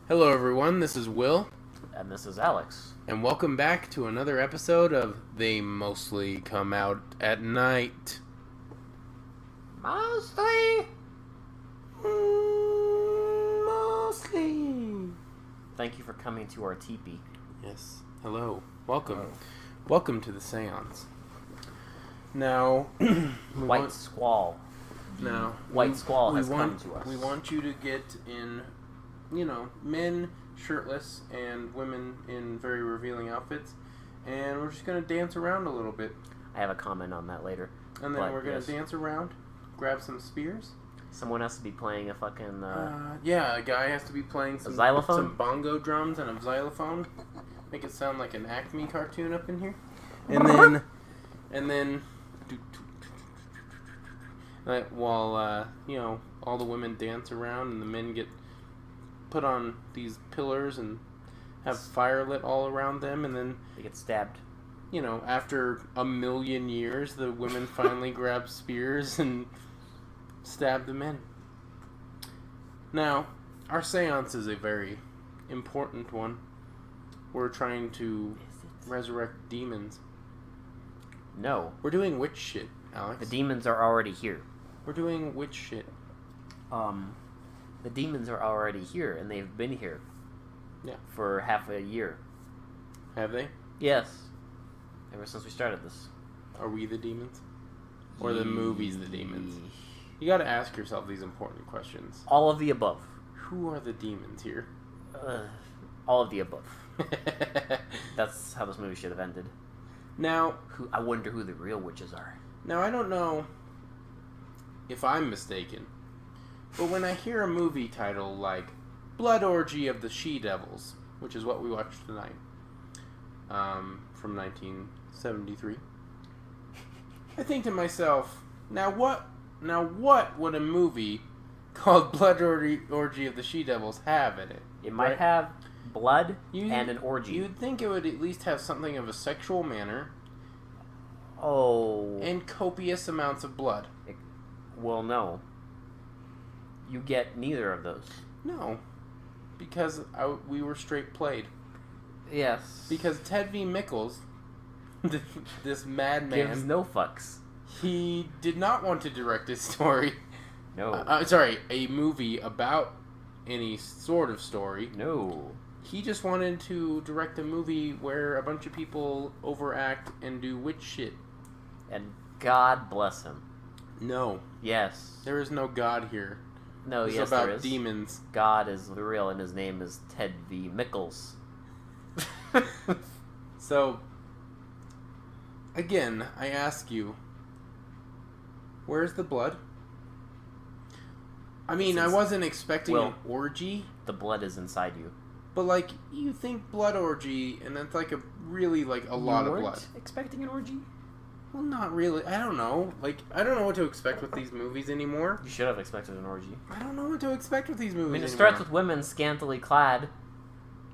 Hello everyone, this is Will. And this is Alex. And welcome back to another episode of They Mostly Come Out at Night. Mostly. Mostly. Thank you for coming to our teepee. Yes, hello. Welcome. Hello. Welcome to the seance. Now, White Squall has come to us. We want you to get in, men shirtless and women in very revealing outfits, and we're just going to dance around a little bit. I have a comment on that later. And then we're going to dance around, grab some spears. Someone has to be playing a fucking... a guy has to be playing some xylophone? Some bongo drums and a xylophone. Make it sound like an Acme cartoon up in here. And then... while, all the women dance around and the men get put on these pillars and have fire lit all around them, and then... They get stabbed. After a million years, the women finally grab spears and stab the men. Now, our seance is a very important one. We're trying to resurrect demons. No. We're doing witch shit, Alex. The demons are already here. We're doing witch shit. The demons are already here, and they've been here. Yeah. For half a year. Have they? Yes. Ever since we started this. Are we the demons? Or the movie's the demons? You gotta ask yourself these important questions. All of the above. Who are the demons here? All of the above. That's how this movie should have ended. Now... I wonder who the real witches are. Now, I don't know if I'm mistaken, but when I hear a movie title like Blood Orgy of the She-Devils, which is what we watched tonight, from 1973, I think to myself, now what would a movie called Blood Orgy of the She-Devils have in it? It might have blood and an orgy. You'd think it would at least have something of a sexual manner. Oh. And copious amounts of blood. Well, no. You get neither of those. No. Because we were straight played. Yes. Because Ted V. Mickles, this madman... gives no fucks. He did not want to direct a story. No. A movie about any sort of story. No. He just wanted to direct a movie where a bunch of people overact and do witch shit. And God bless him. No. Yes. There is no God here. No, this yes, is about there is. Demons. God is real, and his name is Ted V. Mickles. So, again, I ask you, where's the blood? I mean, I wasn't expecting an orgy. The blood is inside you. But, you think blood orgy, and that's, a really, a lot of blood. Expecting an orgy? Well, not really. I don't know. I don't know what to expect with these movies anymore. You should have expected an orgy. I don't know what to expect with these movies anymore. It starts with women scantily clad.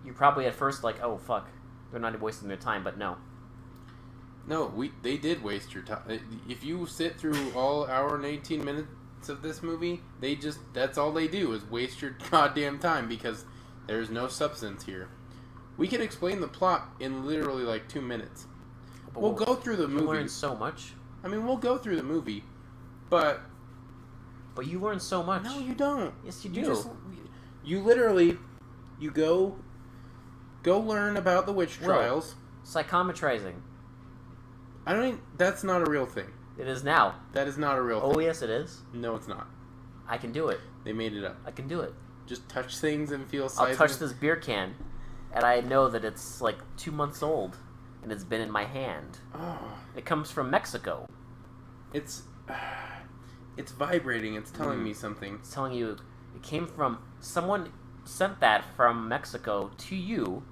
You're probably at first oh, fuck. They're not wasting their time, but no. No, they did waste your time. If you sit through all hour and 18 minutes of this movie, that's all they do is waste your goddamn time because there's no substance here. We can explain the plot in literally 2 minutes. But we'll go through the movie. You learn so much. I mean, we'll go through the movie, but you learn so much. No, you don't. Yes, you do. You go learn about the witch trials. Psychometrizing. That's not a real thing. It is now. That is not a real thing. Oh, yes, it is. No, it's not. I can do it. They made it up. I can do it. Just touch things and feel I'll touch this beer can, and I know that it's 2 months old, and it's been in my hand. Oh. It comes from Mexico. It's vibrating. It's telling me something. It's telling you it came from... Someone sent that from Mexico to you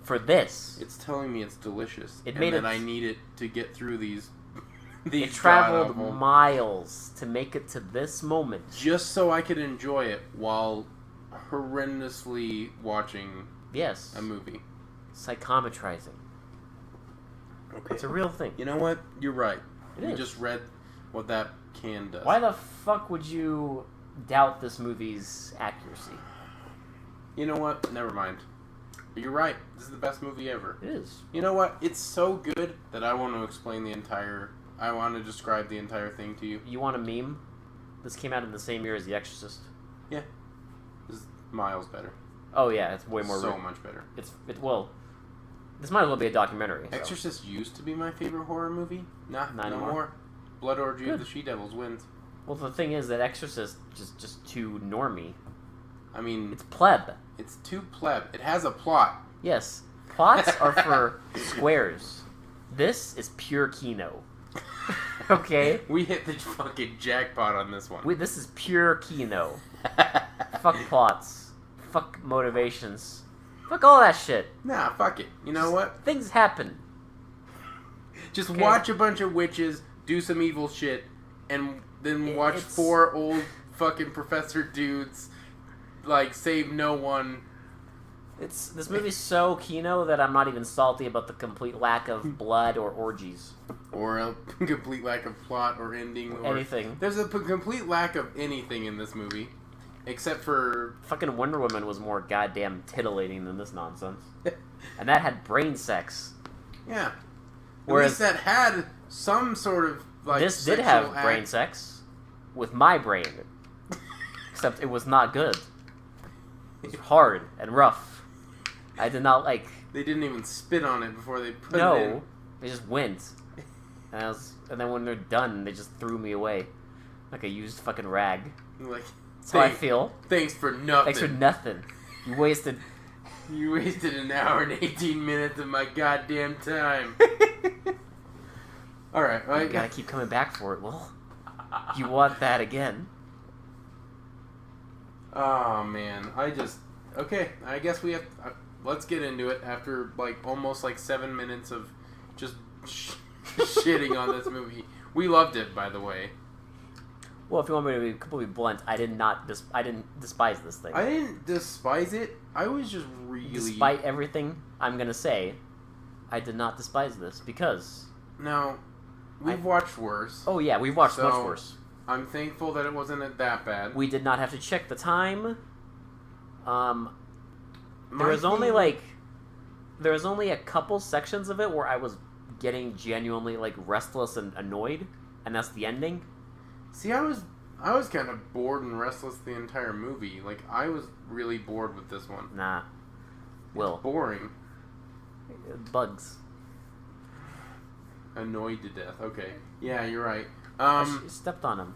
for this. It's telling me it's delicious. I need it to get through these it traveled miles to make it to this moment. Just so I could enjoy it while horrendously watching a movie. Psychometrizing. Okay. It's a real thing. You know what? You're right. We just read what that can does. Why the fuck would you doubt this movie's accuracy? You know what? Never mind. You're right. This is the best movie ever. It is. You know what? It's so good that I want to explain the entire... I want to describe the entire thing to you. You want a meme? This came out in the same year as The Exorcist. Yeah. This is miles better. Oh yeah, it's way more... So much better. Well, this might as well be a documentary. So. Exorcist used to be my favorite horror movie. Not no anymore. more. Blood Orgy Good. of the She-Devils wins. Well, the thing is that Exorcist just too normie. I mean... It's pleb. It's too pleb. It has a plot. Yes. Plots are for squares. This is pure Kino. Okay? We hit the fucking jackpot on this one. This is pure Kino. Fuck plots. Fuck motivations. Fuck all that shit. Nah, fuck it. You know what? Things happen. Just watch a bunch of witches do some evil shit, and then watch 4 old fucking professor dudes, like, save no one. This movie's so Kino that I'm not even salty about the complete lack of blood or orgies. Or a complete lack of plot or ending. Or anything. There's a complete lack of anything in this movie. Except for... Fucking Wonder Woman was more goddamn titillating than this nonsense. And that had brain sex. Yeah. Whereas at least that had some sort of, like, this did have brain sex. With my brain. Except it was not good. It was hard and rough. I did not like... They didn't even spit on it before they put it in. No. They just went. And then when they're done, they just threw me away. Like a used fucking rag. Like... That's how I feel. Thanks for nothing. Thanks for nothing. You wasted... You wasted an hour and 18 minutes of my goddamn time. Alright, You gotta keep coming back for it, Will. You want that again. Oh, man. Okay, I guess we have... let's get into it after, like, almost, 7 minutes of just shitting on this movie. We loved it, by the way. Well, if you want me to be completely blunt, I didn't despise this thing. I didn't despise it. I was just really... Despite everything I'm gonna say, I did not despise this, because... No, we've watched worse. Oh yeah, we've watched much worse. I'm thankful that it wasn't that bad. We did not have to check the time. There was only a couple sections of it where I was getting genuinely, restless and annoyed, and that's the ending. See, I was kind of bored and restless the entire movie. I was really bored with this one. Nah. Will. It's boring. Bugs. Annoyed to death. Okay. Yeah, you're right. I stepped on him.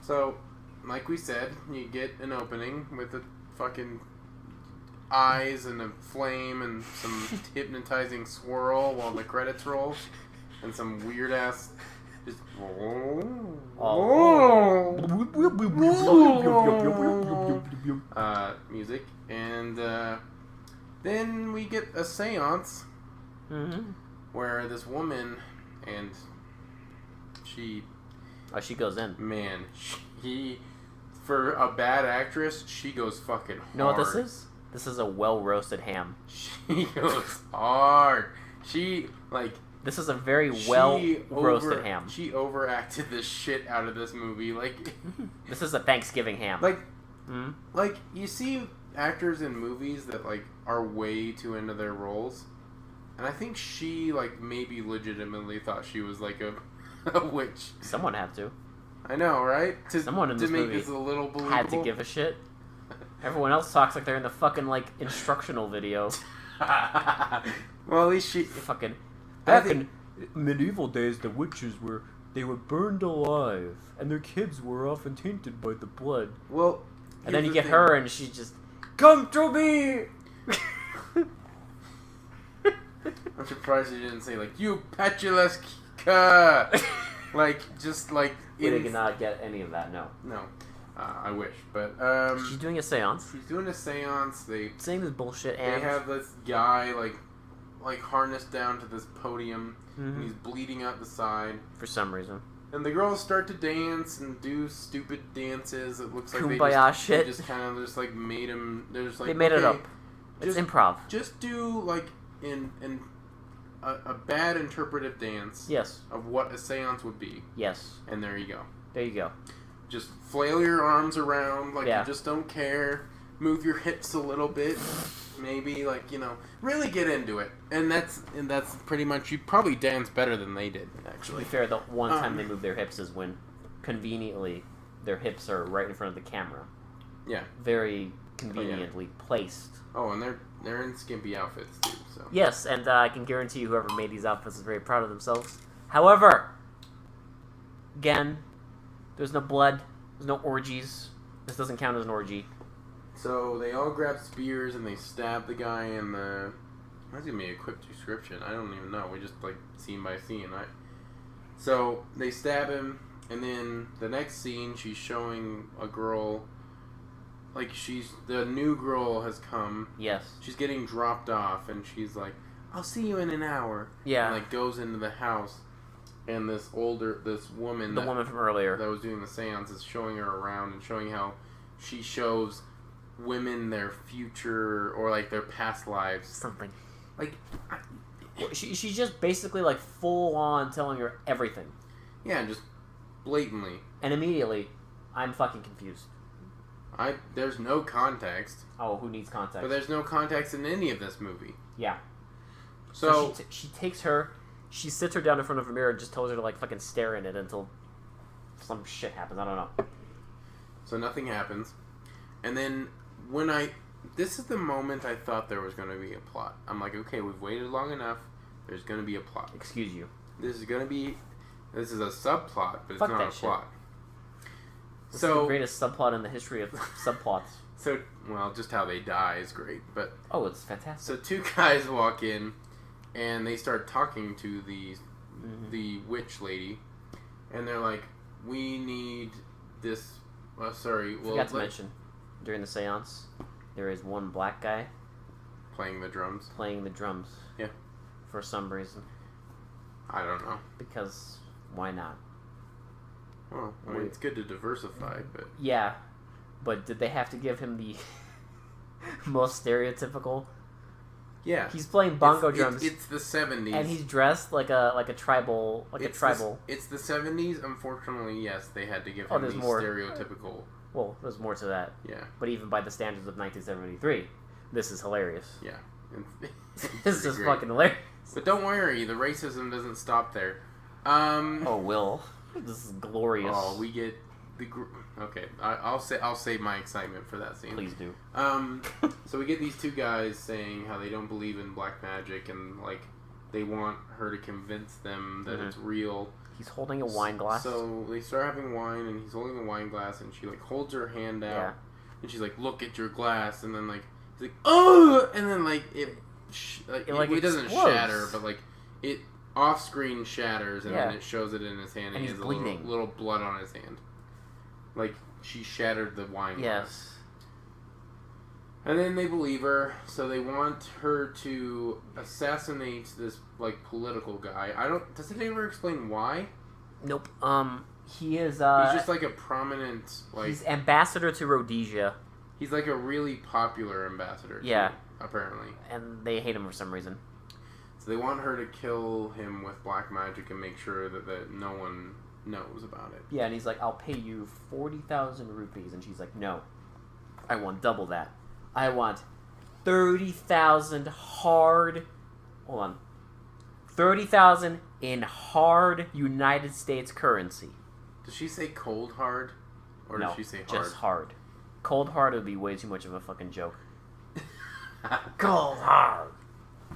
So, like we said, you get an opening with a fucking eyes and a flame and some hypnotizing swirl while the credits roll, and some weird ass just music, and then we get a seance where this woman and she goes in. Man, for a bad actress, she goes fucking hard. You know what this is? This is a well-roasted ham. She goes hard. This is a very well-roasted ham. She overacted the shit out of this movie. This is a Thanksgiving ham. You see actors in movies that, are way too into their roles. And I think she, maybe legitimately thought she was, a witch. Someone had to. I know, right? Someone in this make movie this a little believable. had to give a shit. Everyone else talks like they're in the fucking, instructional video. Well, at least she... Fucking... Back in medieval days, the witches were burned alive, and their kids were often tainted by the blood. Well, and then you get her, and she just... Come to me! I'm surprised you didn't say, you petulous cur! We did not get any of that, no. No. I wish, but, She's doing a seance. She's doing a seance. Saying this bullshit, and... They have this guy, harnessed down to this podium, and he's bleeding out the side. For some reason. And the girls start to dance and do stupid dances. It looks like Kumbaya shit. They just kind of just, made them... They're just they made it up. It's improv. Just do, in a bad interpretive dance. Yes. Of what a seance would be. Yes. And there you go. There you go. Just flail your arms around you just don't care. move your hips a little bit, maybe really get into it. And that's pretty much, you probably dance better than they did, To actually. be fair, the one time they move their hips is when conveniently their hips are right in front of the camera. Yeah. Very conveniently placed. Oh, and they're in skimpy outfits too. So Yes, and I can guarantee whoever made these outfits is very proud of themselves. However, again, there's no blood, there's no orgies. This doesn't count as an orgy. So they all grab spears and they stab the guy in the. That's gonna be a quick description. I don't even know. We just scene by scene, right? So they stab him, and then the next scene, she's showing a girl. The new girl has come. Yes. She's getting dropped off, and she's like, "I'll see you in an hour." Yeah. And goes into the house, and this woman, The woman from earlier. that was doing the seance, is showing her around and showing how she shows women their future or their past lives. Something. She's She's just basically full on telling her everything. yeah, just blatantly. And immediately, I'm fucking confused. There's no context, Oh, who needs context? but there's no context in any of this movie. Yeah. So she takes her, she sits her down in front of a mirror and just tells her to fucking stare in it until some shit happens. I don't know. So nothing happens, and then this is the moment I thought there was going to be a plot. I'm like, okay, we've waited long enough. There's going to be a plot. Excuse you. This is a subplot, but it's Fuck not that a shit. plot. This is the greatest subplot in the history of subplots. So, just how they die is great, but Oh, it's fantastic. so two guys walk in, and they start talking to the witch lady, and they're like, "We need this." Forgot to mention, during the seance, there is one black guy playing the drums. playing the drums. Yeah. For some reason. I don't know. Because why not? Well, it's good to diversify, but Yeah. But did they have to give him the most stereotypical? yeah, He's playing bongo drums. It's the 70s, and he's dressed like a tribal, tribal. It's the 70s. Unfortunately, yes, they had to give Oh, him the there's more. stereotypical. Well, there's more to that. Yeah, But even by the standards of 1973, this is hilarious. yeah. This is fucking hilarious. But don't worry, the racism doesn't stop there. Oh, Will, this is glorious. Oh, we get the okay. I'll save my excitement for that scene. Please do. So we get these two guys saying how they don't believe in black magic and they want her to convince them that it's real. He's holding a wine glass. So they start having wine, and he's holding a wine glass, and she holds her hand out, Yeah. and she's like, "Look at your glass," and then he's like, "Oh!" and then it doesn't explodes. shatter, but it off screen shatters, and Yeah. then it shows it in his hand, And he he's has bleeding. a little blood on his hand, she shattered the wine glass. Yes. And then they believe her, so they want her to assassinate this political guy. Does it ever explain why? Nope. He is. He's just a prominent he's ambassador to Rhodesia. He's a really popular ambassador. Yeah. Too, apparently. And they hate him for some reason. So they want her to kill him with black magic and make sure that no one knows about it. Yeah, and he's like, "I'll pay you 40,000 rupees," and she's like, "No, I want double that. I want 30,000 hard. Hold on, 30,000 in hard United States currency." Does she say cold hard, or No, does she say hard? just hard. Cold hard would be way too much of a fucking joke. Cold hard.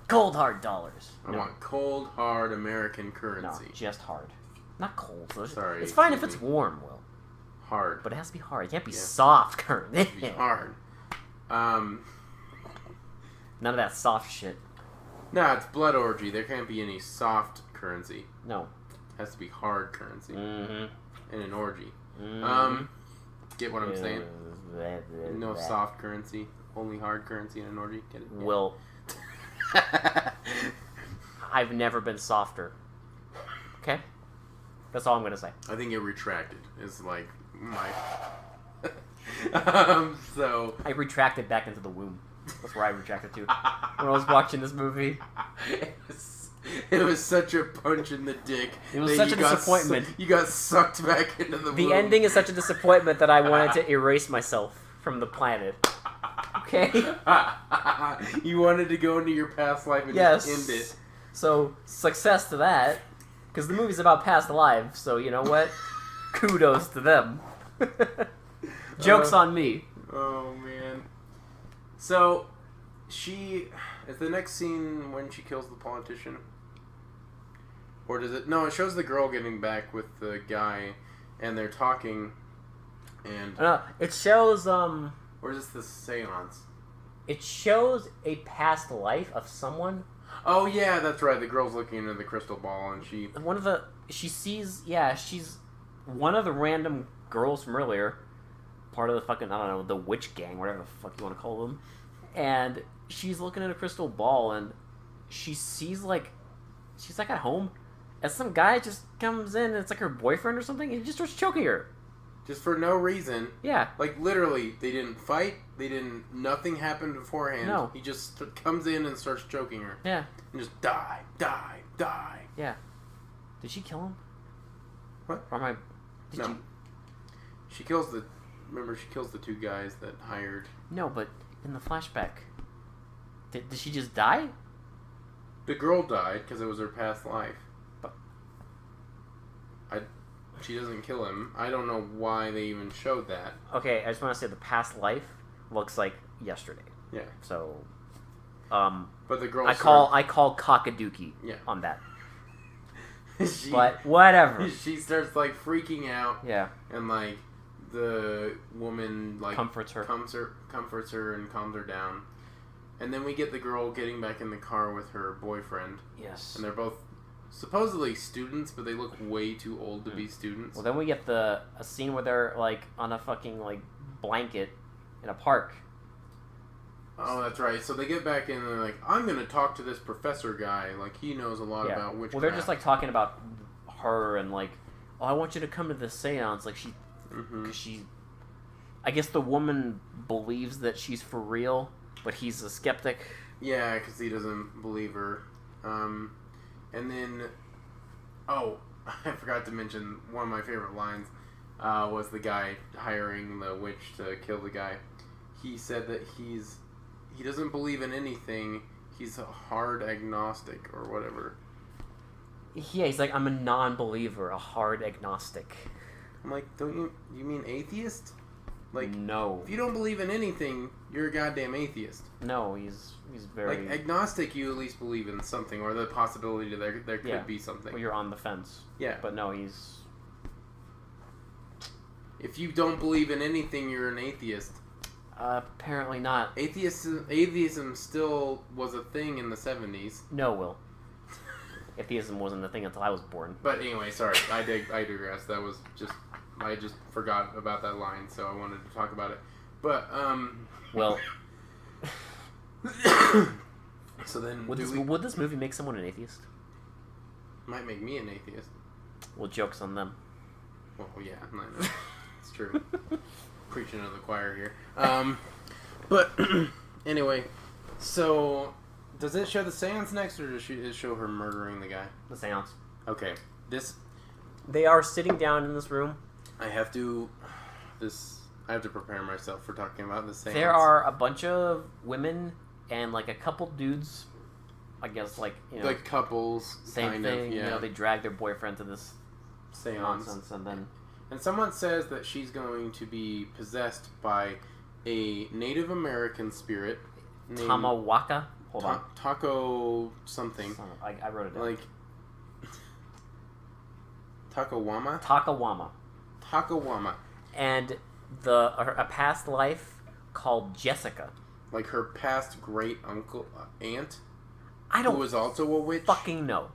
Cold hard dollars. I want cold hard American No, currency. just hard. Not cold. Sorry, It's fine if excuse it's me. warm, Will. Hard. But it has to be hard. It can't be Yeah. soft currency. It has to be hard. None of that soft shit. No, it's blood orgy. There can't be any soft currency. No. It has to be hard currency Mm-hmm. in an orgy. Mm-hmm. Get what I'm saying? No soft currency, only hard currency in an orgy. Get it? Yeah. Will, I've never been softer. Okay? That's all I'm gonna say. I think it retracted. Is my. So. I retracted back into the womb. That's where I retracted to. When I was watching this movie. It was such a punch in the dick. It was that such a you got disappointment. You got sucked back into the The womb. ending is such a disappointment that I wanted to erase myself from the planet. Okay. You wanted to go into your past life and Yes. just end it. So, success to that. Because the movie's about past lives, so you know what? Kudos to them. Joke's on me. Oh, man. So, is the next scene when she kills the politician? Or does it... No, it shows the girl getting back with the guy, and they're talking, and... No, it shows, Or is this the seance? It shows a past life of someone. Oh, yeah, that's right. The girl's looking into the crystal ball, and she she's one of the random girls from earlier, part of the fucking, I don't know, the witch gang, whatever the fuck you want to call them, and she's looking at a crystal ball, and she sees, like, she's, like, at home, and some guy just comes in, and it's, like, her boyfriend or something, and he just starts choking her. Just for no reason. Yeah. Like, literally, they didn't fight, nothing happened beforehand. No. He just comes in and starts choking her. Yeah. And just die. Yeah. Did she kill him? What? Or am I... No. She kills the... Remember, she kills the two guys that hired... No, but in the flashback... Did she just die? The girl died because it was her past life. But... She doesn't kill him. I don't know why they even showed that. Okay, I just want to say the past life looks like yesterday. Yeah. So... But the girl... I call cockadookey on that. But whatever. She starts, like, freaking out. Yeah. And, like, the woman, like... Comforts her and calms her down. And then we get the girl getting back in the car with her boyfriend. Yes. And they're both supposedly students, but they look way too old to be students. Well, then we get a scene where they're, like, on a fucking, like, blanket in a park. Oh, that's right. So they get back in and they're like, I'm going to talk to this professor guy. Like, he knows a lot about witchcraft. Well, they're just, like, talking about her and, like, oh, I want you to come to this seance. Like, cause she... I guess the woman believes that she's for real, but he's a skeptic. Yeah, because he doesn't believe her. And then... Oh, I forgot to mention one of my favorite lines was the guy hiring the witch to kill the guy. He said that he doesn't believe in anything. He's a hard agnostic or whatever. Yeah, he's like, I'm a non-believer, a hard agnostic. I'm like, you mean atheist? Like, no. If you don't believe in anything, you're a goddamn atheist. No, he's very... Like, agnostic, you at least believe in something, or the possibility that there could be something. Well, you're on the fence. Yeah. But no, he's... If you don't believe in anything, you're an atheist. Apparently not. Atheism still was a thing in the 70s. No, Will. Atheism wasn't a thing until I was born. But anyway, sorry, I digress. That was just... I just forgot about that line, so I wanted to talk about it. But, Well... So then... Would this movie make someone an atheist? Might make me an atheist. Well, joke's on them. Well, yeah, it's true. Preaching to the choir here. But, anyway, so... Does it show the seance next, or does it show her murdering the guy? The seance. Okay. They are sitting down in this room. I have to prepare myself for talking about the seance. There are a bunch of women and, like, a couple dudes. I guess, like, you know... Like couples, same kind thing. of, yeah. You know, they drag their boyfriend to this seance. Nonsense, and then... And someone says that she's going to be possessed by a Native American spirit named... Tamawaka? Hold on. Taco something. I wrote it down. Like... Takawama? Takawama. And a past life called Jessica. Like her past great uncle, aunt? I don't... Who was also a witch? Fucking know.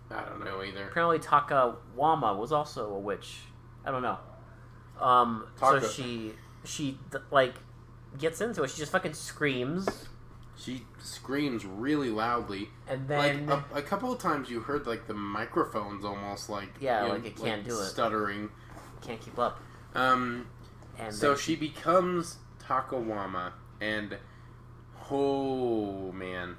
I don't know either. Apparently Takawama was also a witch. I don't know. So she like, gets into it. She just fucking screams. She screams really loudly. And then... Like, a couple of times you heard, like, the microphones almost, like... Yeah, like it can't do it. Stuttering. Can't keep up. And so she becomes Takawama, and... Oh, man.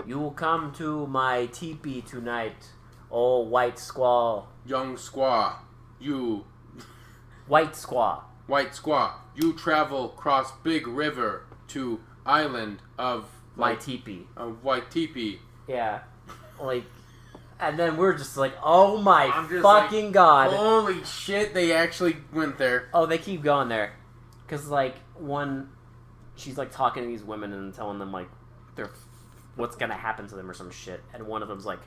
You will come to my teepee tonight, oh white squaw. Young squaw. You... White squaw. White squaw, you travel cross big river to island of like, Waitipi. Of Waitipi. Yeah. Like, and then we're just like, oh my fucking like, god. Holy shit, they actually went there. Oh, they keep going there. Because, like, she's, like, talking to these women and telling them, like, what's gonna happen to them or some shit. And one of them's like,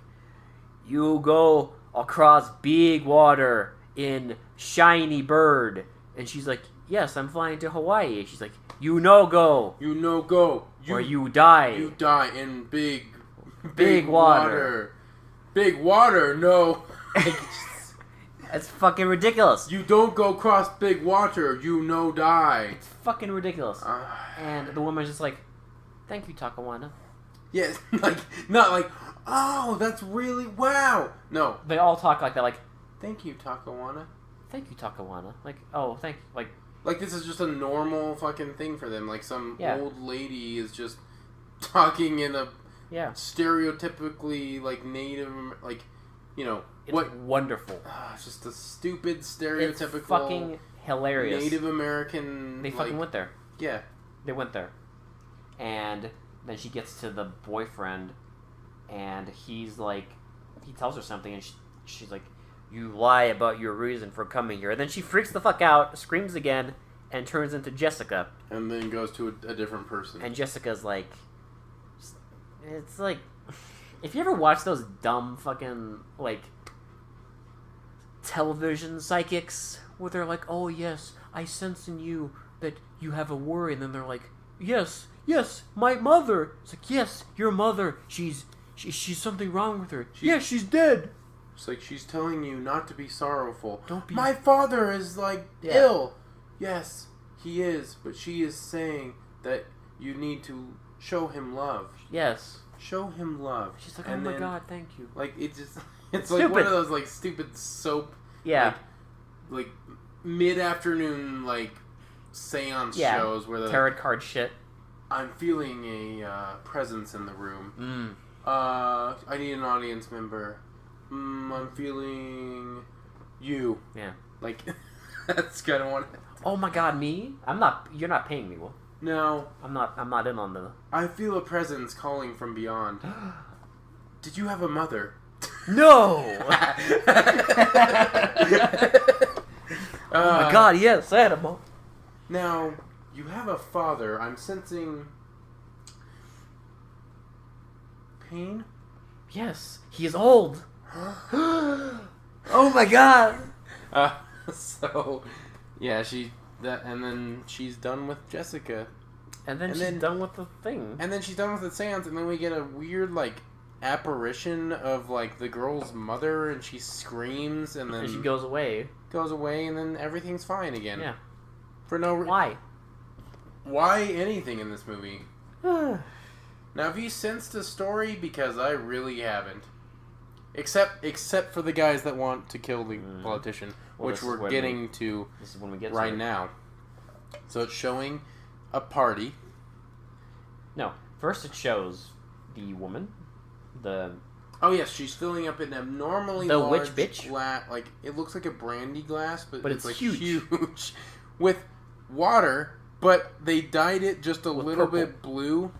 you go across big water in Shiny Bird. And she's like, yes, I'm flying to Hawaii. And she's like, you no go. You no go. Or you die. You die in big water. Big water, no. It's fucking ridiculous. You don't go cross big water, you no die. It's fucking ridiculous. And the woman's just like, thank you, Takawana. Yes, like, not like, oh, that's really, wow. No. They all talk like that, like, thank you, Takawana. Thank you, Takawana. Like, oh, thank you. Like this is just a normal fucking thing for them. Like some Yeah. old lady is just talking in a yeah. stereotypically, like, native, like, you know, It's wonderful. It's just a stupid stereotypical. It's fucking hilarious. Native American. They fucking went there. Yeah. They went there. And then she gets to the boyfriend, and he's like, he tells her something, and she's like, you lie about your reason for coming here. And then she freaks the fuck out, screams again, and turns into Jessica. And then goes to a different person. And Jessica's like, it's like, if you ever watch those dumb fucking, like, television psychics, where they're like, oh yes, I sense in you that you have a worry, and then they're like, yes, my mother. It's like, yes, your mother, she's something wrong with her. She's dead. It's like she's telling you not to be sorrowful. Don't be. My father is like ill. Yes, he is, but she is saying that you need to show him love. Yes. Show him love. She's like, oh my god, thank you. Like it's like one of those like stupid soap. Yeah. Like mid-afternoon like seance shows where the tarot card shit. I'm feeling a presence in the room. Mm. I need an audience member. I'm feeling you. Yeah. Like, that's kind of what... Oh my god, me? You're not paying me, Will. No. I'm not in on the... I feel a presence calling from beyond. Did you have a mother? No! Oh my god, yes, I had a mom. Now, you have a father. I'm sensing... pain? Yes, he is old. Oh my god! So, yeah, and then she's done with Jessica. And then she's done with the thing. And then she's done with the seance, and then we get a weird, like, apparition of, like, the girl's mother, and she screams, and then... And she goes away. And then everything's fine again. Yeah. For no reason. Why? Why anything in this movie? Now, have you sensed a story? Because I really haven't. Except for the guys that want to kill the politician, which we're getting to this is when we get right now. So it's showing a party. No, first it shows the woman, Oh yes, she's filling up an abnormally the large witch bitch. Like it looks like a brandy glass, but it's like huge with water. But they dyed it just a little bit blue.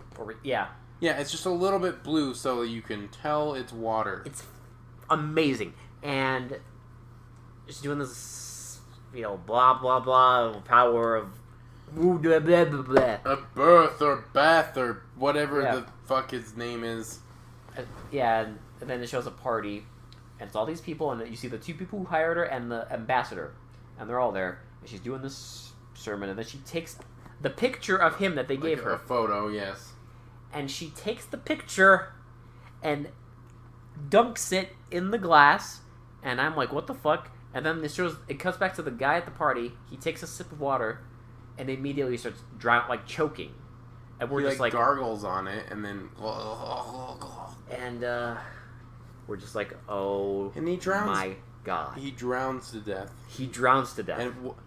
Yeah, it's just a little bit blue, so you can tell it's water. It's amazing, and she's doing this, blah blah blah, power of blah blah blah blah. A birth or bath or whatever the fuck his name is. Yeah, and then it shows a party, and it's all these people, and you see the two people who hired her and the ambassador, and they're all there, and she's doing this sermon, and then she takes the picture of him that they gave her. A photo, yes. And she takes the picture and dunks it in the glass, and I'm like, what the fuck? And then it cuts back to the guy at the party. He takes a sip of water, and immediately starts choking. And we're just like gargles on it, and then and we're just like, oh, and he drowns. My god, he drowns to death.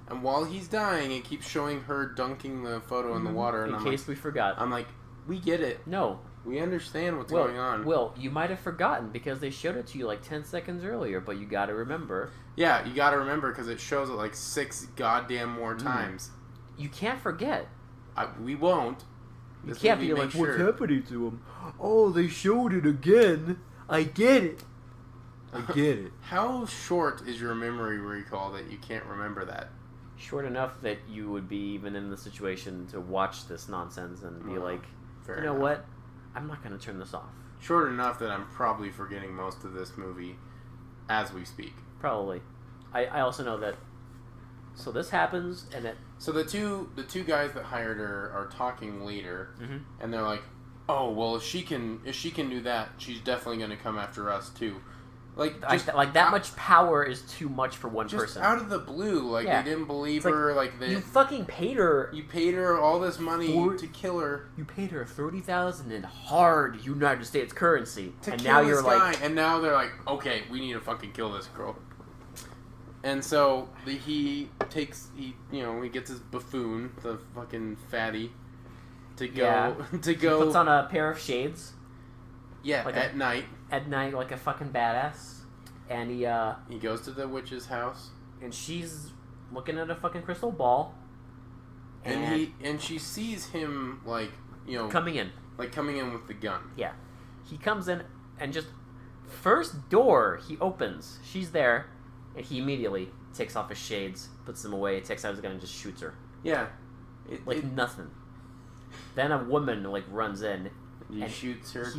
And while he's dying, it keeps showing her dunking the photo in the water. And in case we forgot, I'm like, we get it. No, We understand what's going on. Will, you might have forgotten because they showed it to you like 10 seconds earlier, but you got to remember. Yeah, you got to remember because it shows it like 6 goddamn more times. You can't forget. We won't. You can't be like, what's happening to him? Oh, they showed it again. I get it. I get it. How short is your memory recall that you can't remember that? Short enough that you would be even in the situation to watch this nonsense and be like, you know what? I'm not going to turn this off. Short enough that I'm probably forgetting most of this movie as we speak. Probably. I also know that. So this happens, and it. So the two guys that hired her are talking later, and they're like, "Oh well, if she can do that, she's definitely going to come after us too." Like that much power is too much for one person. Out of the blue, they didn't believe her. You fucking paid her. You paid her all this money to kill her. You paid her $30,000 in hard United States currency, and now you're like, and now they're like, okay, we need to fucking kill this girl. And so he gets his buffoon, the fucking fatty, to go. He puts on a pair of shades. Yeah, at night. At night, like a fucking badass, and he goes to the witch's house, and she's looking at a fucking crystal ball, and she sees him coming in with the gun. Yeah, he comes in and just first door he opens, she's there, and he immediately takes off his shades, puts them away, takes out his gun, and just shoots her. Yeah, nothing. Then a woman runs in. He shoots her.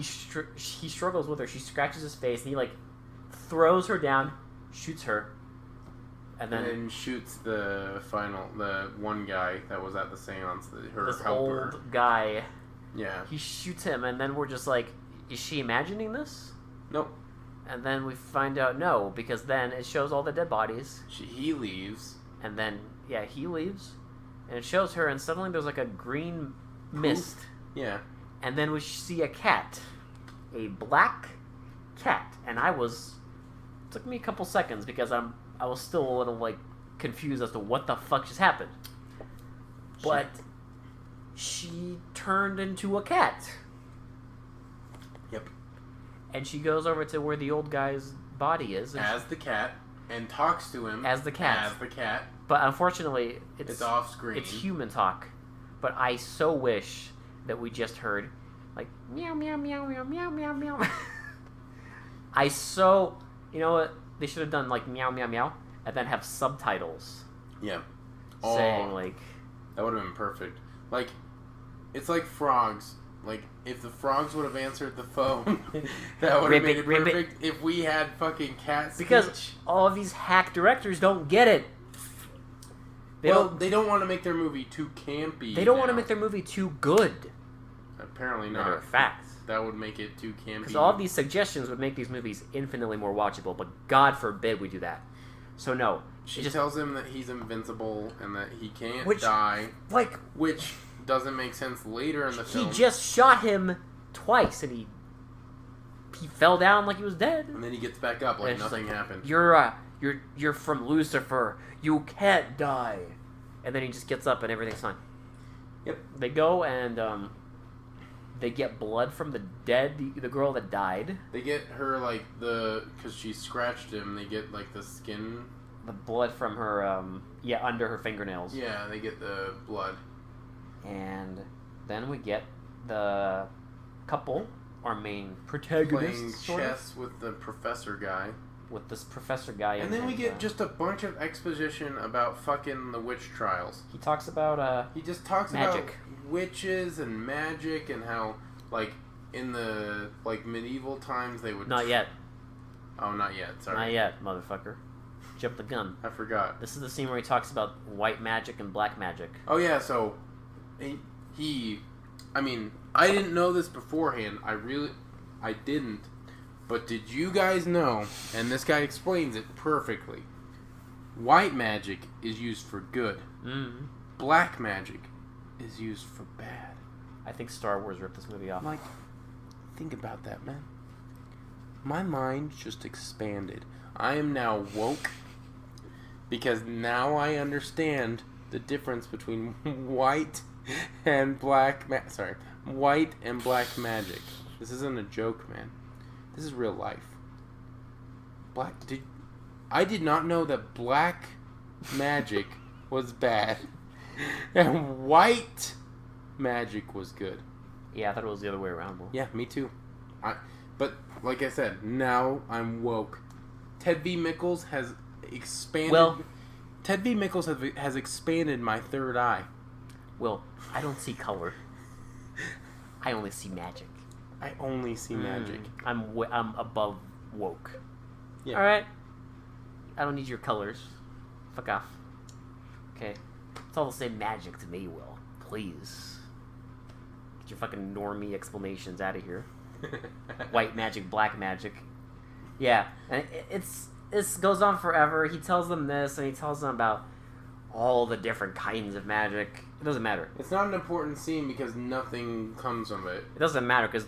He struggles with her. She scratches his face, and he throws her down, shoots her, and then shoots the one guy that was at the seance. Her this helper. Old guy. Yeah. He shoots him, and then we're just like, is she imagining this? Nope. And then we find out no, because then it shows all the dead bodies. He leaves. And then he leaves, and it shows her, and suddenly there's a green mist. Yeah. And then we see a cat. A black cat. And it took me a couple seconds because I was still a little, confused as to what the fuck just happened. But she turned into a cat. Yep. And she goes over to where the old guy's body is. As the cat. And talks to him. As the cat. As the cat. But unfortunately, it's off screen. It's human talk. But I so wish that we just heard meow meow meow meow meow meow meow. You know what? They should have done meow meow meow and then have subtitles. Yeah. Saying that would have been perfect. It's like frogs. If the frogs would have answered the phone, that would have made it perfect. If we had fucking cat speech. Because all of these hack directors don't get it. They don't want to make their movie too campy. They don't want to make their movie too good. Apparently not. Matter of fact. That would make it too campy. Because all of these suggestions would make these movies infinitely more watchable, but God forbid we do that. So no. She tells him that he's invincible and that he can't die. Which doesn't make sense later in the film. He just shot him twice and he fell down like he was dead. And then he gets back up like nothing happened. You're from Lucifer. You can't die. And then he just gets up and everything's fine. Yep. They go and they get blood from the the girl that died. They get her because she scratched him. They get the skin, the blood from her under her fingernails. Yeah, they get the blood. And then we get the couple, our main protagonists, playing chess with the professor guy. With this professor guy. And then we get just a bunch of exposition about fucking the witch trials. He talks about he just talks magic. About witches and magic and how in the medieval times they would Not yet. Oh, not yet. Sorry. Not yet, motherfucker. Jump the gun. I forgot. This is the scene where he talks about white magic and black magic. Oh yeah, so I didn't know this beforehand. I didn't. But did you guys know, and this guy explains it perfectly, white magic is used for good. Mm-hmm. Black magic is used for bad. I think Star Wars ripped this movie off. Think about that, man. My mind just expanded. I am now woke because now I understand the difference between white and white and black magic. This isn't a joke, man. This is real life. I did not know that black magic was bad and white magic was good. Yeah, I thought it was the other way around. Will. Yeah, me too. But like I said, now I'm woke. Ted V. Mickles has expanded. Well, Ted V. Mickles has expanded my third eye. Well, I don't see color. I only see magic. I only see magic. I'm above woke. Yeah. All right. I don't need your colors. Fuck off. Okay. It's all the same magic to me, Will. Please. Get your fucking normie explanations out of here. White magic, black magic. Yeah. And this goes on forever. He tells them this, and he tells them about all the different kinds of magic. It doesn't matter. It's not an important scene because nothing comes from it. It doesn't matter because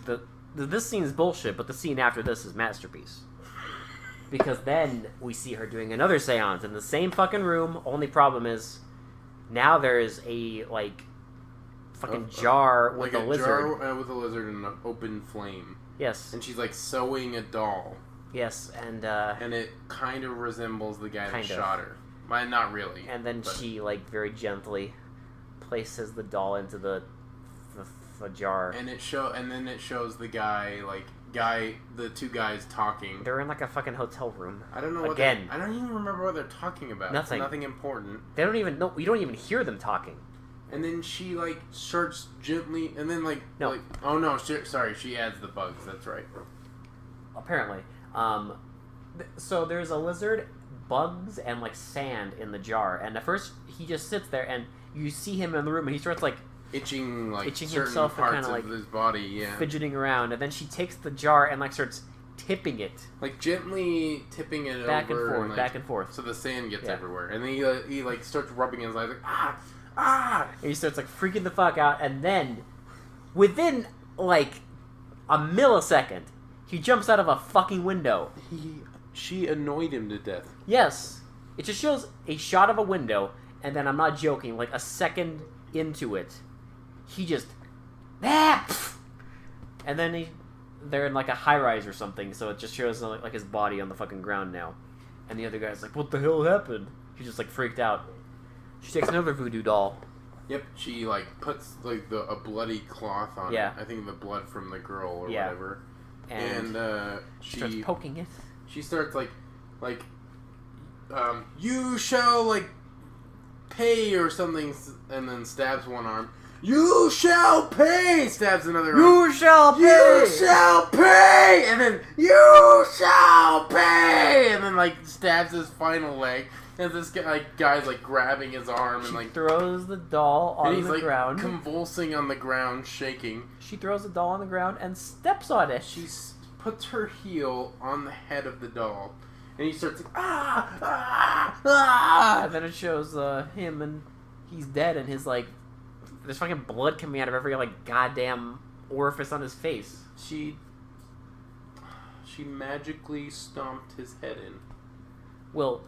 this scene is bullshit, but the scene after this is masterpiece. Because then we see her doing another seance in the same fucking room. Only problem is now there is a fucking jar with a lizard. Jar with a lizard and an open flame. Yes. And she's like sewing a doll. Yes, and it kind of resembles the guy that kind of. shot her. Well, not really. And then she very gently places the doll into the jar. And then it shows the the two guys talking. They're in a fucking hotel room. I don't know I don't even remember what they're talking about. Nothing. It's nothing important. They don't even know. You don't even hear them talking. And then she starts gently, and then No. oh no, she adds the bugs. That's right. Apparently, so there's a lizard, bugs, and sand in the jar. And at first he just sits there, and you see him in the room, and he starts itching itching certain himself and parts kinda, of his body, yeah. fidgeting around. And then she takes the jar and starts tipping it, gently tipping it back over, and forth, back and forth. so the sand gets Yeah. everywhere. And then he starts rubbing his eyes ah. And he starts freaking the fuck out, and then within a millisecond, he jumps out of a fucking window. She annoyed him to death. Yes, it just shows a shot of a window, and then I'm not joking. A second into it, he just and then they're in a high rise or something, so it just shows his body on the fucking ground now. And the other guy's like, "What the hell happened?" He's just freaked out. She takes another voodoo doll. Yep, she puts a bloody cloth on it. I think the blood from the girl or whatever. And she starts poking it. She starts you shall pay or something, and then stabs one arm. You shall pay! Stabs another arm. You shall pay! You shall pay! And then you shall pay! And then stabs his final leg. And this guy's grabbing his arm and she throws the doll on the ground. Convulsing on the ground, shaking. She throws the doll on the ground and steps on it. She puts her heel on the head of the doll, and he starts ah, ah, ah. And then it shows him, and he's dead, and his there's fucking blood coming out of every goddamn orifice on his face. She magically stomped his head in. Well,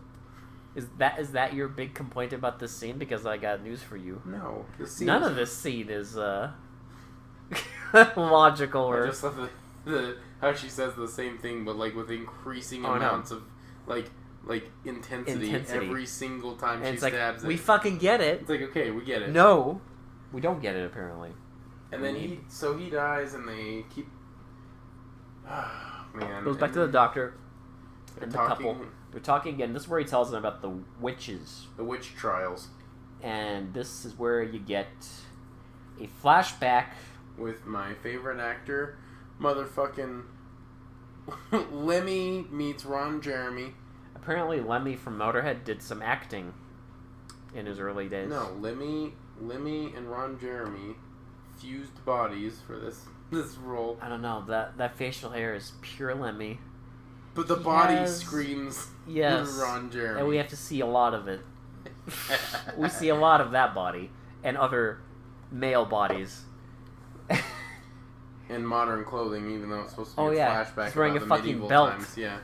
is that your big complaint about this scene? Because I got news for you. No, none of this scene is logical or. I just love how she says the same thing, but with increasing amounts of intensity every single time and she stabs it. We fucking get it. It's okay, we get it. No, we don't get it apparently. And then he dies, and they keep. Man. Goes back to the doctor and the couple. They're talking again. This is where he tells them about the witches. The witch trials. And this is where you get a flashback with my favorite actor, motherfucking Lemmy meets Ron Jeremy. Apparently Lemmy from Motorhead did some acting in his early days. No, Lemmy and Ron Jeremy fused bodies for this role. I don't know. That facial hair is pure Lemmy. But the body screams Ron Jeremy. And we have to see a lot of it. We see a lot of that body and other male bodies. In modern clothing, even though it's supposed to be a flashback he's wearing about a the fucking medieval belt. times. Yeah.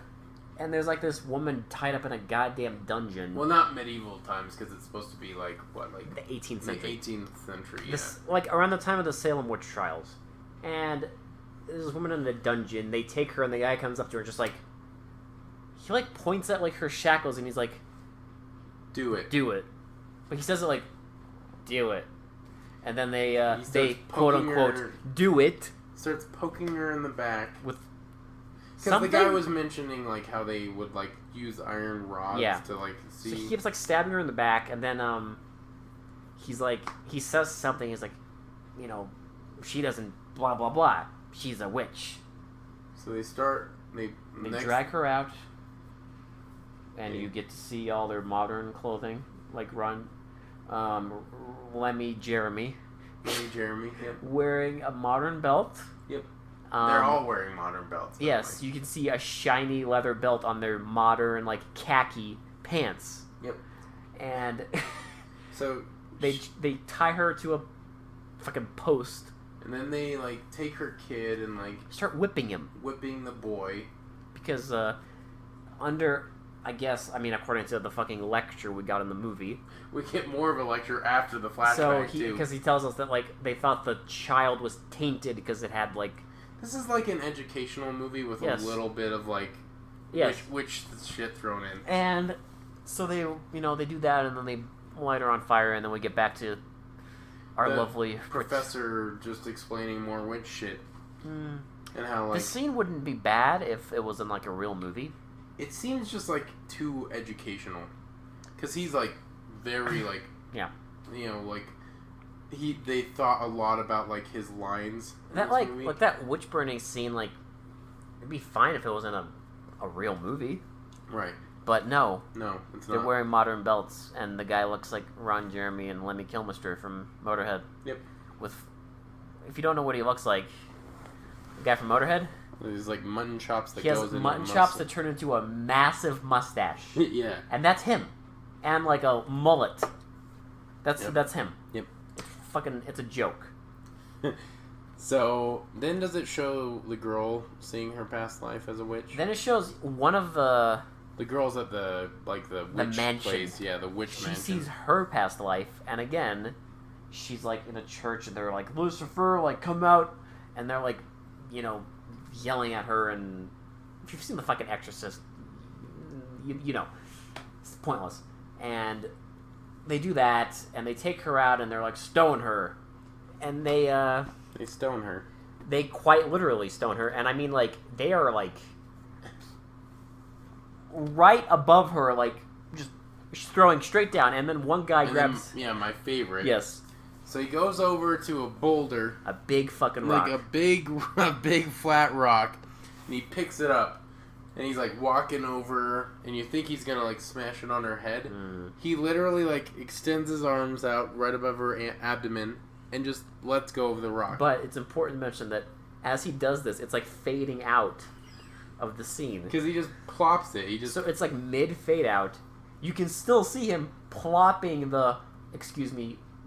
And there's like this woman tied up in a goddamn dungeon. Well, not medieval times, because it's supposed to be like the 18th century. The 18th century. Yeah. This, like around the time of the Salem witch trials, and there's this woman in the dungeon. They take her, and the guy comes up to her, just like he like points at like her shackles, and he's like, "Do it, do it," but he says it like, "Do it," and then they quote unquote do it. Starts poking her in the back with. Because the guy was mentioning, like, how they would, like, use iron rods to, like, see... So he keeps, like, stabbing her in the back, and then, he's, like... He says something, he's like, you know, she doesn't blah, blah, blah. She's a witch. So they start... They drag her out, and you get to see all their modern clothing, like Lemmy Jeremy. Yep. Wearing a modern belt. Yep. They're all wearing modern belts. Yes, you can see a shiny leather belt on their modern, like, khaki pants. Yep. And so they tie her to a fucking post. And then they, like, take her kid and, like... start whipping him. Whipping the boy. Because, I guess, I mean, according to the fucking lecture we got in the movie... We get more of a lecture after the flashback, too. Because he tells us that, like, they thought the child was tainted because it had, like... This is like an educational movie with a little bit of, like, witch shit thrown in. And so they, they do that, and then they light her on fire, and then we get back to our lovely... Professor just explaining more witch shit. And how, like... The scene wouldn't be bad if it was in, like, a real movie. It seems just, like, too educational. Because he's, like, very, like... yeah. You know, like... They thought a lot about, like, his lines. That, like that witch burning scene, like, it'd be fine if it was in a real movie. Right. But no. No, it's not. They're wearing modern belts, and the guy looks like Ron Jeremy and Lemmy Kilmister from Motorhead. Yep. If you don't know what he looks like, the guy from Motorhead... There's, like, mutton chops that goes into a muscle. He has mutton chops that turn into a massive mustache. Yeah. And that's him. And, like, a mullet. That's him. Yep. It's a joke. So, then does it show the girl seeing her past life as a witch? Then it shows one of the... The girl's at the witch mansion. place. Yeah, the witch mansion. She sees her past life, and again, she's, like, in a church, and they're like, Lucifer, like, come out. And they're, like, yelling at her, and... If you've seen The fucking Exorcist, you know. It's pointless. And... They do that, and they take her out, and they're like, stone her. And they stone her. They quite literally stone her, and I mean, like, they are, like, right above her, like, just throwing straight down, and then one guy grabs... Then, my favorite. Yes. So he goes over to a boulder. A big fucking rock. Like a big flat rock, and he picks it up. And he's, like, walking over, and you think he's gonna, like, smash it on her head. He literally, like, extends his arms out right above her abdomen and just lets go of the rock. But it's important to mention that as he does this, it's, like, fading out of the scene. Because he just plops it. So it's, like, mid-fade out. You can still see him plopping the,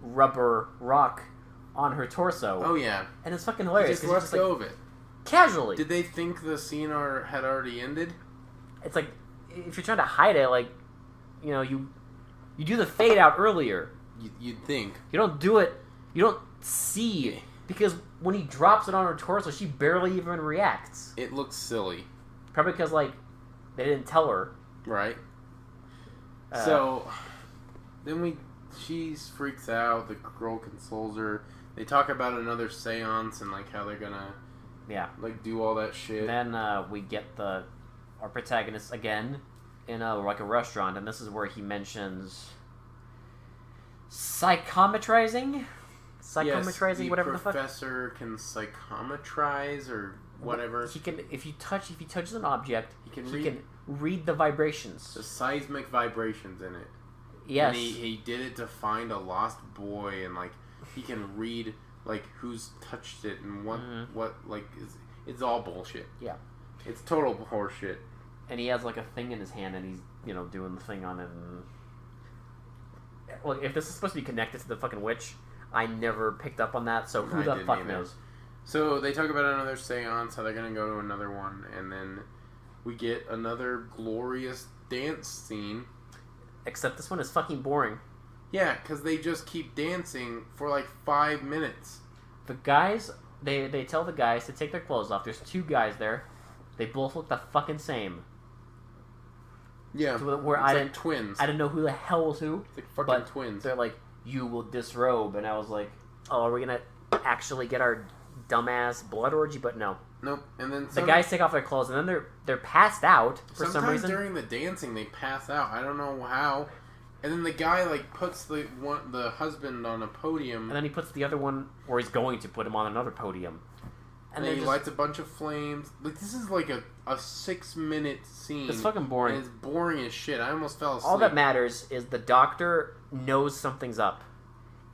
rubber rock on her torso. Oh, yeah. And it's fucking hilarious. He just lets go of it. Casually. Did they think the scene had already ended? It's like, if you're trying to hide it, like, you do the fade out earlier. You'd think. You don't do it, you don't see, because when he drops it on her torso, she barely even reacts. It looks silly. Probably because, like, they didn't tell her. Right. So, then she freaks out, the girl consoles her. They talk about another seance and, like, how they're gonna... Yeah. Like, do all that shit. Then we get our protagonist again in a restaurant, and this is where he mentions psychometrizing? Psychometrizing, yes, whatever the fuck. The professor can psychometrize or whatever. He can, if he touches an object, he can read the vibrations. The seismic vibrations in it. Yes. And he did it to find a lost boy, and, like, he can read... Like, who's touched it and what like, it's all bullshit. Yeah. It's total horseshit. And he has, like, a thing in his hand, and he's, doing the thing on it. And... Look, if this is supposed to be connected to the fucking witch, I never picked up on that, so who the fuck knows? So, they talk about another seance, how they're gonna go to another one, and then we get another glorious dance scene. Except this one is fucking boring. Yeah, because they just keep dancing for like 5 minutes. The guys, they tell the guys to take their clothes off. There's 2 guys there. They both look the fucking same. Yeah, where it's like twins. I didn't know who the hell was who. It's like fucking twins. They're like, you will disrobe. And I was like, oh, are we going to actually get our dumbass blood orgy? But no. Nope. And then the guys take off their clothes, and then they're passed out for some reason. Sometimes during the dancing, they pass out. I don't know how. And then the guy like puts the husband on a podium, and then he puts the other one, or he's going to put him on another podium. And then he lights a bunch of flames. Like, this is like a 6-minute scene. It's fucking boring. And it's boring as shit. I almost fell asleep. All that matters is the doctor knows something's up,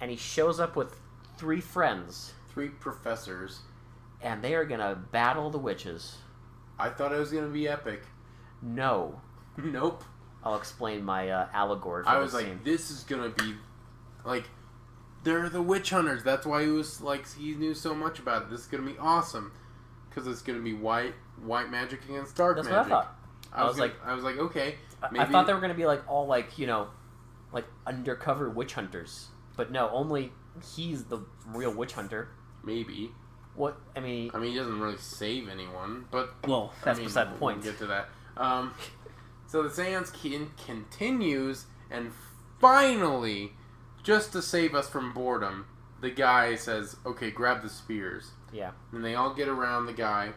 and he shows up with 3 friends. 3 professors. And they are gonna battle the witches. I thought it was gonna be epic. No. Nope. I'll explain my allegory for I this was like, scene. this is gonna be like, they're the witch hunters. That's why he was like, he knew so much about it. This is gonna be awesome because it's gonna be white magic against dark magic. That's what I thought. I was like, okay. Maybe. I thought they were gonna be like all like, you know, like undercover witch hunters, but no, only he's the real witch hunter. Maybe. What I mean, he doesn't really save anyone, but well, that's beside the point. We'll get to that. So the seance continues, and finally, just to save us from boredom, the guy says, "Okay, grab the spears." Yeah. And they all get around the guy,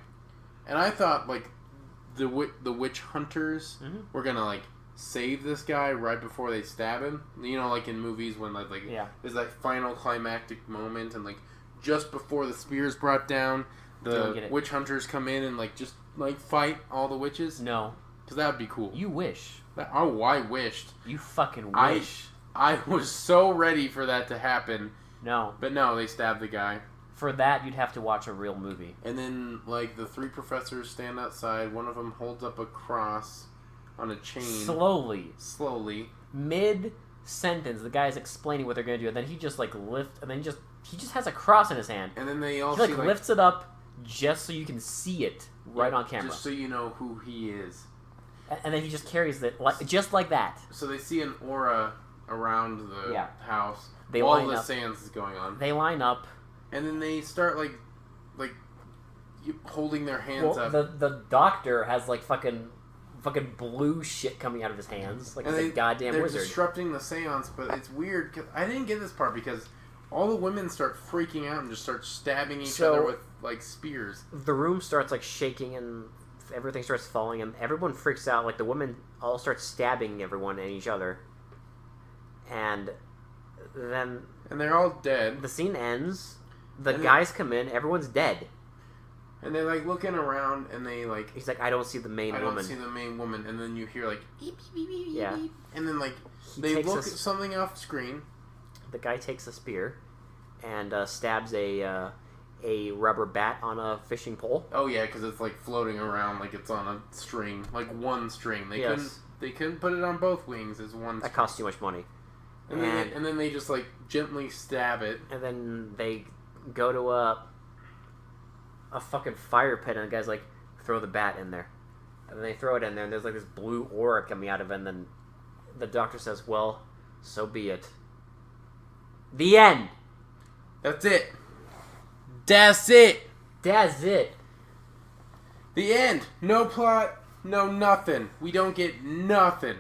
and I thought like the witch hunters were gonna like save this guy right before they stab him. You know, like in movies when like there's that final climactic moment, and like just before the spear's brought down, the witch hunters come in and like just like fight all the witches. No, because that would be cool. You wish. I wished. You fucking wish. I was so ready for that to happen. No, but no, they stabbed the guy. For that, you'd have to watch a real movie. And then like the 3 professors stand outside. One of them holds up a cross on a chain. Slowly. Mid-sentence, the guy's explaining what they're going to do, and then he just like lifts, and then he just has a cross in his hand. And then they all he lifts it up just so you can see it right on camera. Just so you know who he is. And then he just carries it just like that. So they see an aura around the house while the seance is going on. They line up. And then they start like holding their hands up. The doctor has like fucking blue shit coming out of his hands, like a goddamn wizard. They're disrupting the seance, but it's weird because I didn't get this part because all the women start freaking out and just start stabbing each other with like spears. The room starts like shaking and everything starts falling, and everyone freaks out. Like the women all start stabbing everyone and each other, and then they're all dead. The scene ends. The guys come in. Everyone's dead. And they're like looking around, and they like. He's like, I don't see the main woman. I don't see the main woman, and then you hear like. Beep, beep, beep, beep, yeah. Beep. And then like they look at something off screen. The guy takes a spear, and stabs a rubber bat on a fishing pole. Oh yeah, because it's like floating around like it's on a string, like one string. They couldn't put it on both wings as one. That costs too much money. And then they just like gently stab it. And then they go to a fucking fire pit, and the guy's like, throw the bat in there. And then they throw it in there, and there's like this blue aura coming out of it, and then the doctor says, well, so be it. The end! That's it. That's it. That's it. The end. No plot, no nothing. We don't get nothing.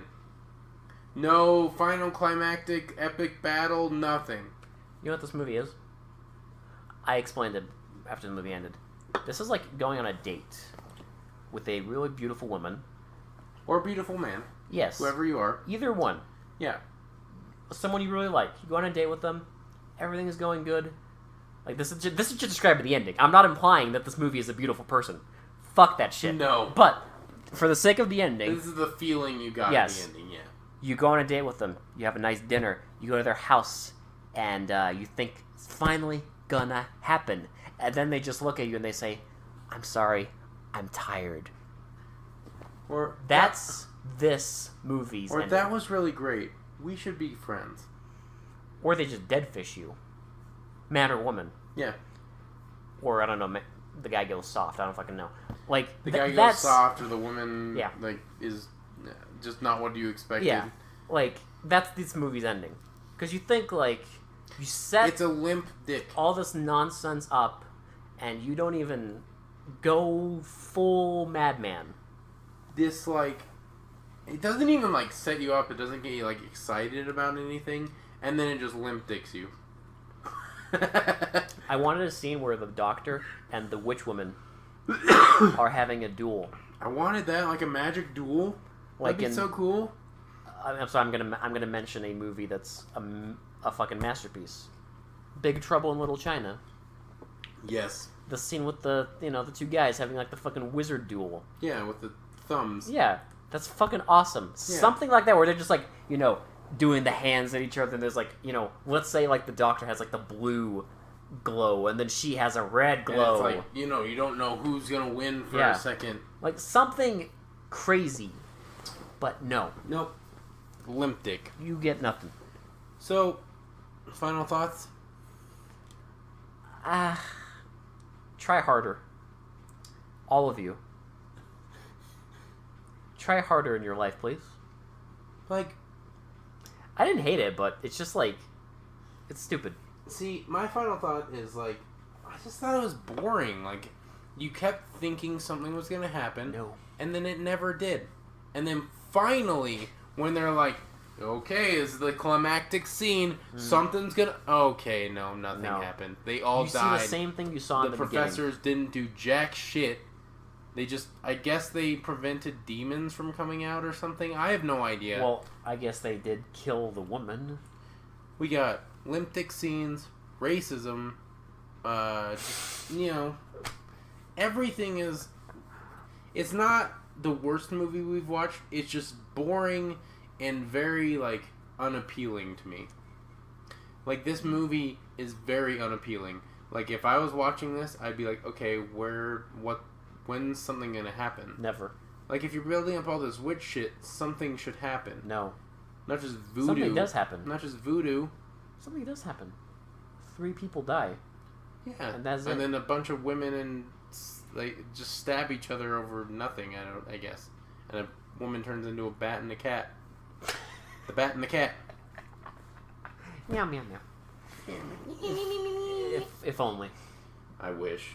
No final climactic epic battle, nothing. You know what this movie is? I explained it after the movie ended. This is like going on a date with a really beautiful woman. Or a beautiful man. Yes. Whoever you are. Either one. Yeah. Someone you really like. You go on a date with them. Everything is going good. Like this is just describing the ending. I'm not implying that this movie is a beautiful person. Fuck that shit. No. But for the sake of the ending, this is the feeling you got at the ending. Yeah. You go on a date with them. You have a nice dinner. You go to their house, and you think it's finally gonna happen. And then they just look at you and they say, "I'm sorry, I'm tired." Or that's this movie's ending. That was really great. We should be friends. Or they just deadfish you. Man or woman. Yeah. Or, I don't know, the guy goes soft. I don't fucking know. Like the guy goes that's soft, or the woman Yeah. like is just not what you expected. Yeah. Like that's this movie's ending. Because you think like you set It's a limp dick. all this nonsense up, and you don't even go full madman. This like it doesn't even like set you up. It doesn't get you like excited about anything, and then it just limp dicks you. I wanted a scene where the doctor and the witch woman are having a duel. I wanted that, like a magic duel. Like That'd be so cool. So I'm gonna mention a movie that's a fucking masterpiece. Big Trouble in Little China. Yes. The scene with the the two guys having like the fucking wizard duel. Yeah, with the thumbs. Yeah, that's fucking awesome. Yeah. Something like that where they're just like doing the hands at each other. And there's like let's say like the doctor has like the blue glow and then she has a red glow. And it's like you don't know who's gonna win for Yeah. a second. Like something crazy, but no, Nope. Limp dick. you get nothing. So, final thoughts? Try harder. All of you. Try harder in your life, please. Like, I didn't hate it, but it's just like, it's stupid. see, my final thought is like, I just thought it was boring. Like, you kept thinking something was gonna happen, No. and then it never did. And then finally, when they're like, okay, this is the climactic scene, something's gonna... Okay, no, nothing No. happened. They all You died. see the same thing you saw in The the beginning. professors didn't do jack shit. They just... I guess they prevented demons from coming out or something. I have no idea. Well, I guess they did kill the woman. We got limp dick scenes, racism, just, everything is... It's not the worst movie we've watched. It's just boring and very, like, unappealing to me. Like, this movie is very unappealing. Like, if I was watching this, I'd be like, okay, when's something gonna happen? Never. Like, if you're building up all this witch shit, something should happen. No. Not just voodoo. Something does happen. Not just voodoo. Something does happen. 3 people die. Yeah. And that's it. then a bunch of women and just stab each other over nothing, I guess. And a woman turns into a bat and a cat. The bat and the cat. Meow, meow, meow. If only. I wish.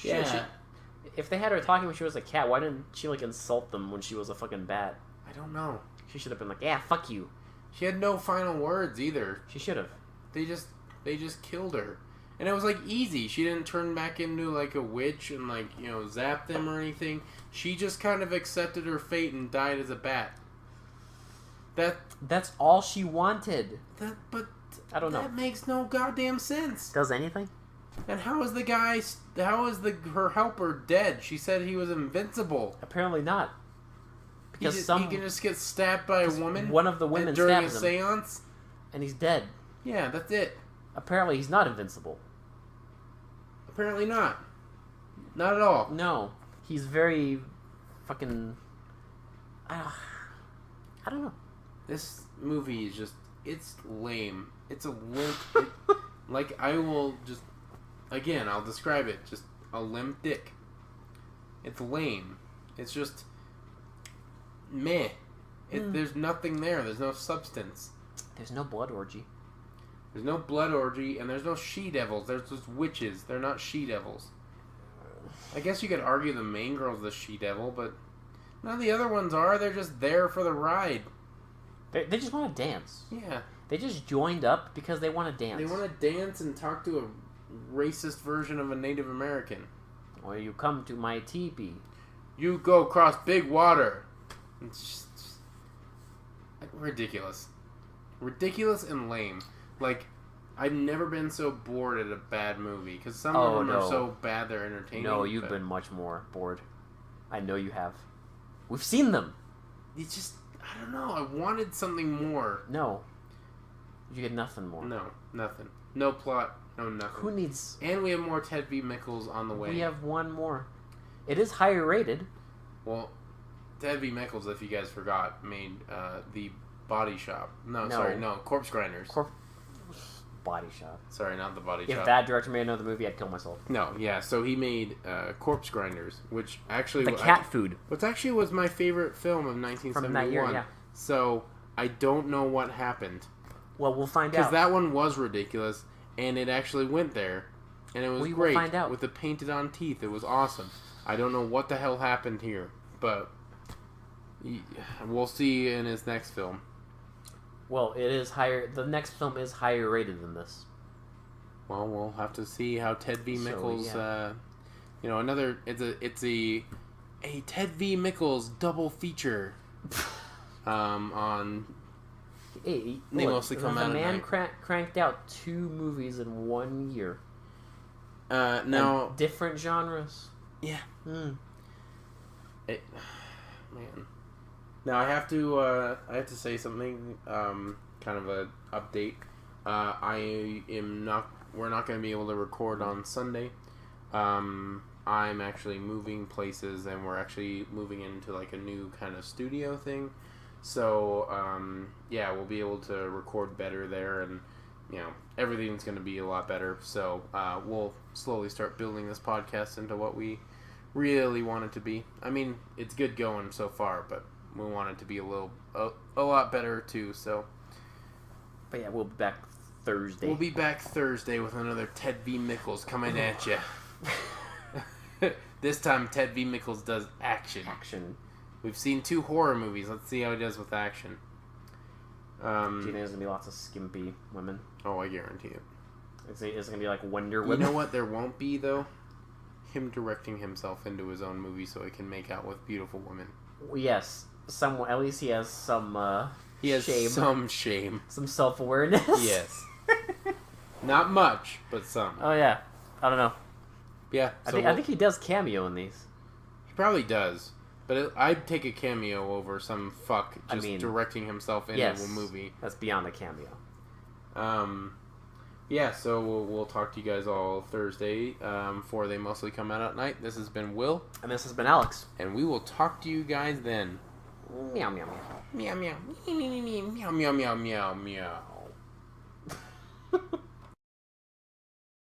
If they had her talking when she was a cat, why didn't she, like, insult them when she was a fucking bat? I don't know. She should have been like, yeah, fuck you. She had no final words either. She should have. They just killed her. And it was, like, easy. She didn't turn back into, like, a witch and, like, zap them or anything. She just kind of accepted her fate and died as a bat. That's all she wanted. But I don't know. That makes no goddamn sense. Does anything? And how is her helper dead? She said he was invincible. Apparently not. He can just get stabbed by a woman? One of the women during stabs a him. seance? And he's dead. Yeah, that's it. Apparently he's not invincible. Apparently not. Not at all. No. He's very fucking... I don't know. This movie is it's lame. It's a limp... like, I will just... Again, I'll describe it. Just a limp dick. It's lame. It's just... Meh. There's nothing there. There's no substance. There's no blood orgy. There's no blood orgy, and there's no she-devils. There's just witches. They're not she-devils. I guess you could argue the main girl's the she-devil, but none of the other ones are. They're just there for the ride. They just want to dance. Yeah. They just joined up because they want to dance. They want to dance and talk to a racist version of a Native American. Or you come to my teepee. You go across big water. It's just ridiculous. Ridiculous and lame. Like, I've never been so bored at a bad movie. Because some of them are so bad they're entertaining. No, you've been much more bored. I know you have. We've seen them. It's just, I don't know. I wanted something more. No. You get nothing more. No, nothing. No plot, no nothing. Who needs... And we have more Ted V. Mickles on the way. We have one more. It is higher rated. Well, Ted V. Mickles, if you guys forgot, made the Body Shop. No, sorry, Corpse Grinders. Body Shop. Sorry, not The Body If Shop. that director made another movie, I'd kill myself. No, yeah. So he made Corpse Grinders, which actually The cat food. Which actually was my favorite film of 1971. From that year, yeah. So I don't know what happened. Well, we'll find Because out. that one was ridiculous, and it actually went there, and it was We will great. find out. With the painted-on teeth. It was awesome. I don't know what the hell happened here, but we'll see in his next film. Well, it is higher. The next film is higher rated than this. Well, we'll have to see how Ted V. So, Mickles, yeah. another. It's a Ted V. Mickles double feature. On Hey, they look, mostly come the out at man night. cranked out 2 movies in 1 year. Now, And different genres. yeah, Hmm. man. Now I have to say something. Kind of a update. We're not going to be able to record on Sunday. I'm actually moving places, and we're actually moving into like a new kind of studio thing. So yeah, we'll be able to record better there, and everything's going to be a lot better. So we'll slowly start building this podcast into what we really want it to be. I mean, it's good going so far, but we want it to be a lot better too. So, But yeah, we'll be back Thursday. we'll be back Thursday with another Ted V. Mickles coming at you. This time, Ted V. Mickles does action. Action. We've seen 2 horror movies. Let's see how he does with action. Do you think there's gonna be lots of skimpy women? Oh, I guarantee it. It's gonna be like Wonder You Woman. know what? There won't be though. Him directing himself into his own movie so he can make out with beautiful women. Yes, some. At least he has some. He has shame. some shame. Some self-awareness. Yes. Not much, but some. Oh yeah. I don't know. Yeah. I So think he does cameo in these. he probably does. But I'd take a cameo over some fuck just directing himself into a movie. That's beyond a cameo. Yeah, so we'll talk to you guys all Thursday for They Mostly Come Out at Night. This has been Will. And this has been Alex. And we will talk to you guys then. Meow meow meow. Meow meow. Meow meow meow meow meow meow.